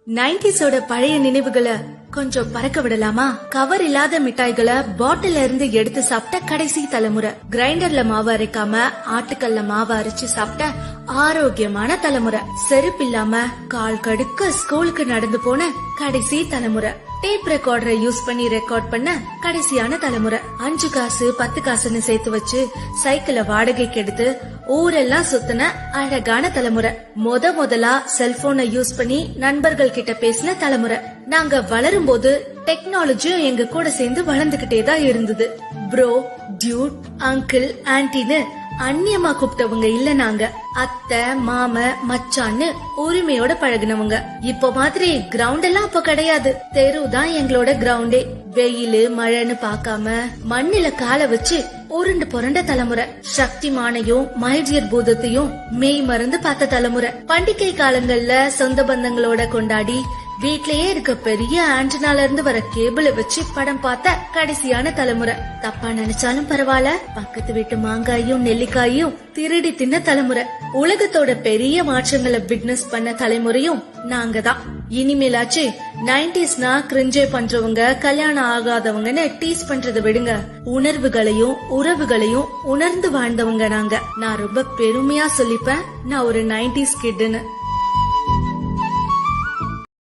90s பழைய நினைவுகளை கொஞ்சம் பறக்க விடலாமா? கவர் இல்லாத மிட்டாய்களை பாட்டில இருந்து எடுத்து சாப்பிட்ட கடைசி தலைமுறை, கிரைண்டர்ல மாவு அரைக்காம ஆட்டுக்கல்ல மாவு அரைச்சு சாப்பிட்ட ஆரோக்கியமான தலைமுறை, செருப்பு இல்லாம கால் கடுக்க ஸ்கூலுக்கு நடந்து போன கடைசி தலைமுறை, டேப் ரெக்கார்டரை யூஸ் பண்ணி ரெக்கார்ட் பண்ண கடைசியான தலைமுறை, 5 காசு 10 காசுன்னு சேர்த்து வச்சு சைக்கிளை வாடகைக்கு எடுத்து ஊரெல்லாம் சுத்தின அழகான தலைமுறை, முதலா செல்போனை யூஸ் பண்ணி நண்பர்கள் கிட்ட பேசின தலைமுறை. நாங்க வளரும் போது டெக்னாலஜியும் எங்க கூட சேர்ந்து வளர்ந்துகிட்டே தான் இருந்தது. ப்ரோ, டியூட், அங்கிள், ஆன்டின்னு அந்நியமா கூப்பிட்டவங்க இல்ல. நாங்க அத்தை, மாம, மச்சான்னு உரிமையோட பழகினவங்க. இப்ப மாதிரி கிரவுண்ட் எல்லாம் அப்ப கிடையாது. தெரு தான் எங்களோட கிரவுண்டே. வெயிலு மழைன்னு பாக்காம மண்ணில கால வச்சு உருண்டு புரண்ட தலைமுறை, சக்திமானையும் மைடியர் பூதத்தையும் மெய் மறந்து பார்த்த தலைமுறை, பண்டிகை காலங்கள்ல சொந்த பந்தங்களோட கொண்டாடி வீட்லயே இருக்க பெரிய ஆண்டனால இருந்து வர கேபிள வச்சு படம் பார்த்த கடைசியான தலைமுறை. தப்பா நினைச்சாலும் பரவாயில்ல, பக்கத்து வீட்டு மாங்காயும் நெல்லிக்காயும் திருடி தின்ன தலைமுறை, உலகத்தோட பெரிய மாற்றங்களை விட்னஸ் பண்ண தலைமுறையும் நாங்க தான். இனிமேலாச்சு 90ஸ்னா கிரிஞ்சே பண்றவங்க, கல்யாணம் ஆகாதவங்கன்னு டீஸ் பண்றத விடுங்க. உணர்வுகளையும் உறவுகளையும் உணர்ந்து வாழ்ந்தவங்க நாங்க. நான் ரொம்ப பெருமையா சொல்லிப்பேன், நான் ஒரு 90s கிட்னு.